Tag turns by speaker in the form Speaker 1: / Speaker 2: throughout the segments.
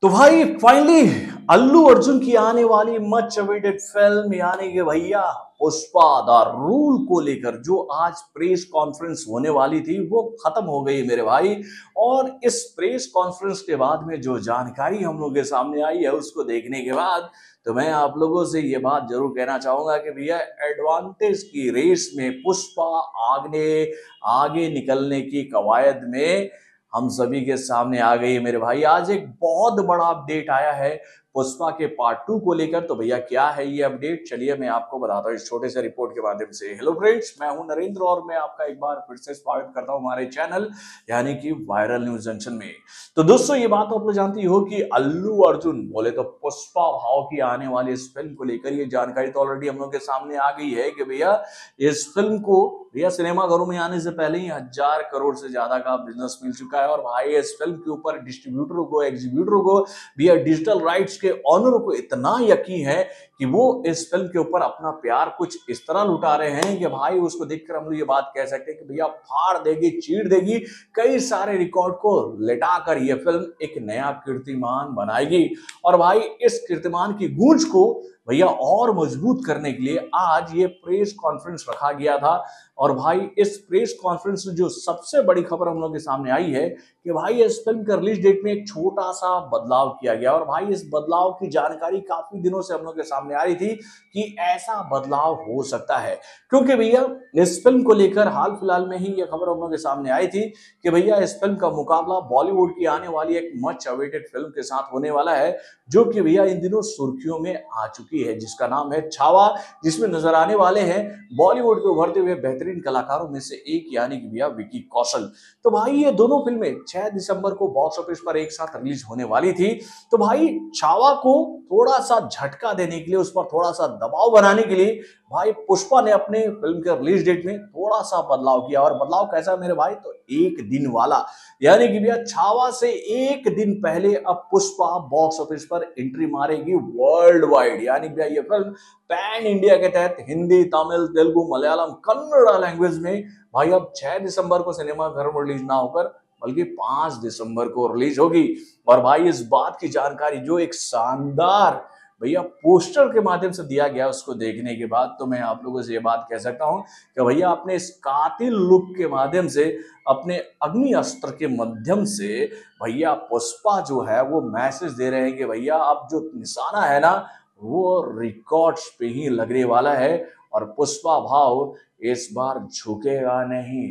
Speaker 1: तो भाई फाइनली अल्लू अर्जुन की आने वाली मच अवेटेड फिल्म यानी कि भैया पुष्पा द रूल को लेकर जो आज प्रेस कॉन्फ्रेंस होने वाली थी वो खत्म हो गई मेरे भाई। और इस प्रेस कॉन्फ्रेंस के बाद में जो जानकारी हम लोग के सामने आई है उसको देखने के बाद तो मैं आप लोगों से ये बात जरूर कहना चाहूंगा कि भैया एडवांटेज की रेस में पुष्पा आगे आगे निकलने की कवायद में हम सभी के सामने आ गई है मेरे भाई। आज एक बहुत बड़ा अपडेट आया है पुष्पा के पार्ट 2 को लेकर। तो भैया क्या है ये अपडेट, चलिए मैं आपको बताता हूँ इस छोटे से रिपोर्ट के माध्यम से। हेलो फ्रेंड्स, मैं हूं नरेंद्र और मैं आपका एक बार फिर से स्वागत करता हूं हमारे चैनल यानी कि वायरल न्यूज जंक्शन में। तो दोस्तों ये बात तो आप लोग जानती हो कि अल्लू अर्जुन बोले तो पुष्पा भाव की आने वाली इस फिल्म को लेकर ये जानकारी तो ऑलरेडी हम लोग के सामने आ गई है कि भैया इस फिल्म को भैया सिनेमाघरों में आने से पहले ही 1000 करोड़ से ज्यादा का बिजनेस मिल चुका है। और भाई इस फिल्म के ऊपर डिस्ट्रीब्यूटरों को, एग्जीब्यूटरों को, भैया डिजिटल राइट्स के ऑनरों को इतना यकीन है कि वो इस फिल्म के ऊपर अपना प्यार कुछ इस तरह लुटा रहे हैं कि भाई उसको देखकर हम लोग ये बात कह सकते हैं कि भैया फाड़ देगी, चीर देगी, कई सारे रिकॉर्ड को लेटाकर ये फिल्म एक नया कीर्तिमान बनाएगी। और भाई इस कीर्तिमान की गूंज को भैया और मजबूत करने के लिए आज ये प्रेस कॉन्फ्रेंस रखा गया था। और भाई इस प्रेस कॉन्फ्रेंस में जो सबसे बड़ी खबर हम लोग के सामने आई है कि भाई इस फिल्म के रिलीज डेट में एक छोटा सा बदलाव किया गया। और भाई इस बदलाव की जानकारी काफी दिनों से हम लोग के सामने आ रही थी कि ऐसा बदलाव हो सकता है, क्योंकि भैया इस फिल्म को लेकर हाल फिलहाल में ही ये खबर हम लोग के सामने आई थी कि भैया इस फिल्म का मुकाबला बॉलीवुड की आने वाली एक मच अवेटेड फिल्म के साथ होने वाला है, जो कि भैया इन दिनों सुर्खियों में आ चुकी है, जिसका नाम है छावा, जिसमें नजर आने वाले हैं बॉलीवुड के उभरते हुए बेहतरीन कलाकारों में से एक यानी कि भैया विकी कौशल। तो भाई ये दोनों फिल्में 6 दिसंबर को बॉक्स ऑफिस पर एक साथ रिलीज होने वाली थी। तो भाई छावा को थोड़ा सा झटका देने के लिए, उस पर थोड़ा सा दबाव बनाने के लिए भाई पुष्पा ने अपने फिल्म के रिलीज डेट में थोड़ा सा बदलाव किया। और बदलाव कैसा मेरे भाई, तो एक दिन वाला, यानी कि भैया छावा से एक दिन पहले अब पुष्पा बॉक्स ऑफिस पर एंट्री मारेगी वर्ल्ड वाइड। यानी भैया ये फिल्म पैन इंडिया के तहत हिंदी, तमिल, तेलुगु, मलयालम, कन्नड़ा लैंग्वेज में भाई अब 6 दिसंबर को सिनेमा घर में रिलीज ना होकर बल्कि 5 दिसंबर को रिलीज होगी। और भाई इस बात की जानकारी जो एक शानदार भैया पोस्टर के माध्यम से दिया गया उसको देखने के बाद तो मैं आप लोगों से ये बात कह सकता हूं कि भैया अपने इस कातिल लुक के माध्यम से, अपने अग्नि अस्त्र के माध्यम से भैया पुष्पा जो है वो मैसेज दे रहे हैं कि भैया अब जो निशाना है ना वो रिकॉर्ड्स पे ही लगने वाला है और पुष्पा भाव इस बार झुकेगा नहीं।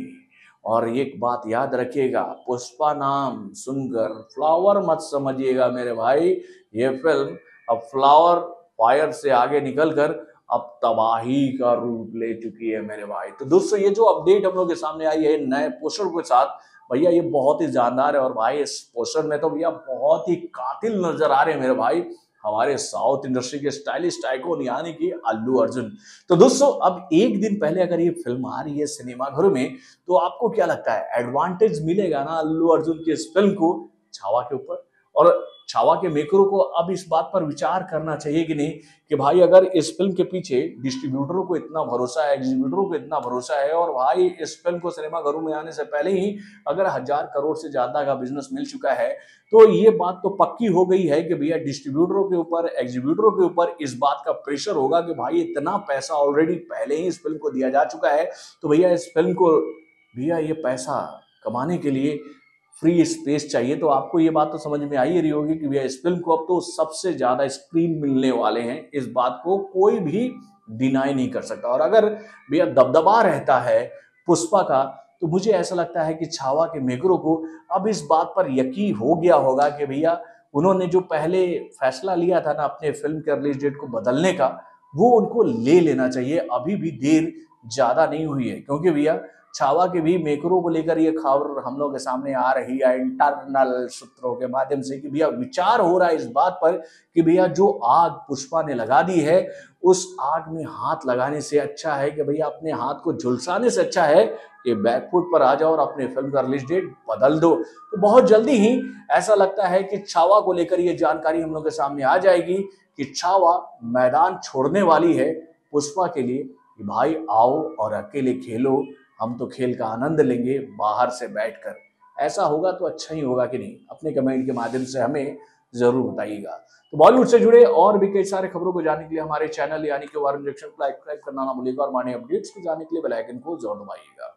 Speaker 1: और एक बात याद रखिएगा, पुष्पा नाम सुनकर फ्लावर मत समझिएगा मेरे भाई। ये फिल्म अब फ्लावर फायर से आगे निकलकर अब तबाही का रूप ले चुकी है मेरे भाई। तो दोस्तों ये जो अपडेट हम लोग के सामने आई है नए पोस्टर के साथ, भैया ये बहुत ही जानदार है। और भाई इस पोस्टर में तो भैया बहुत ही कातिल नजर आ रहे हैं मेरे भाई, हमारे साउथ इंडस्ट्री के स्टाइलिस्ट आइकॉन यानी कि अल्लू अर्जुन। तो दोस्तों अब एक दिन पहले अगर ये फिल्म आ रही है सिनेमाघरों में तो आपको क्या लगता है एडवांटेज मिलेगा ना अल्लू अर्जुन की इस फिल्म को छावा के ऊपर? और छावा के मेकरों को अब इस बात पर विचार करना चाहिए कि नहीं कि भाई अगर इस फिल्म के पीछे डिस्ट्रीब्यूटरों को इतना भरोसा है, एग्जीब्यूटरों को इतना भरोसा है, और भाई इस फिल्म को सिनेमाघरों में आने से पहले ही अगर 1000 करोड़ से ज्यादा का बिजनेस मिल चुका है तो ये बात तो पक्की हो गई है कि भैया डिस्ट्रीब्यूटरों के ऊपर, एग्जीब्यूटरों के ऊपर इस बात का प्रेशर होगा कि भाई इतना पैसा ऑलरेडी पहले ही इस फिल्म को दिया जा चुका है। तो भैया इस फिल्म को भैया ये पैसा कमाने के लिए फ्री स्पेस चाहिए। तो आपको ये बात तो समझ में आई रही होगी कि भैया इस फिल्म को अब तो सबसे ज्यादा स्क्रीन मिलने वाले हैं, इस बात को कोई भी डिनाई नहीं कर सकता। और अगर भैया दबदबा रहता है पुष्पा का तो मुझे ऐसा लगता है कि छावा के मेकरों को अब इस बात पर यकीन हो गया होगा कि भैया उन्होंने जो पहले फैसला लिया था ना अपने फिल्म के रिलीज डेट को बदलने का, वो उनको ले लेना चाहिए। अभी भी देर ज्यादा नहीं हुई है, क्योंकि भैया छावा के भी मेकरों को लेकर ये खबर हम लोग के सामने आ रही है इंटरनल सूत्रों के माध्यम से कि भैया विचार हो रहा है इस बात पर कि भैया जो आग पुष्पा ने लगा दी है उस आग में हाथ लगाने से अच्छा है कि भैया अपने हाथ को झुलसाने से अच्छा है कि बैकफुट पर आ जाओ और अपने फिल्म का रिलीज डेट बदल दो। तो बहुत जल्दी ही ऐसा लगता है कि छावा को लेकर ये जानकारी हम लोग के सामने आ जाएगी कि छावा मैदान छोड़ने वाली है पुष्पा के लिए कि भाई आओ और अकेले खेलो, हम तो खेल का आनंद लेंगे बाहर से बैठकर। ऐसा होगा तो अच्छा ही होगा कि नहीं? अपने कमेंट के माध्यम से हमें जरूर बताइएगा। तो बॉलीवुड से जुड़े और भी कई सारे खबरों को जानने के लिए हमारे चैनल यानी कि वार इंजेक्शन को लाइक करना ना भूलिएगा और हमारे अपडेट्स को जानने के लिए बेल आइकन को जरूर दबाइएगा।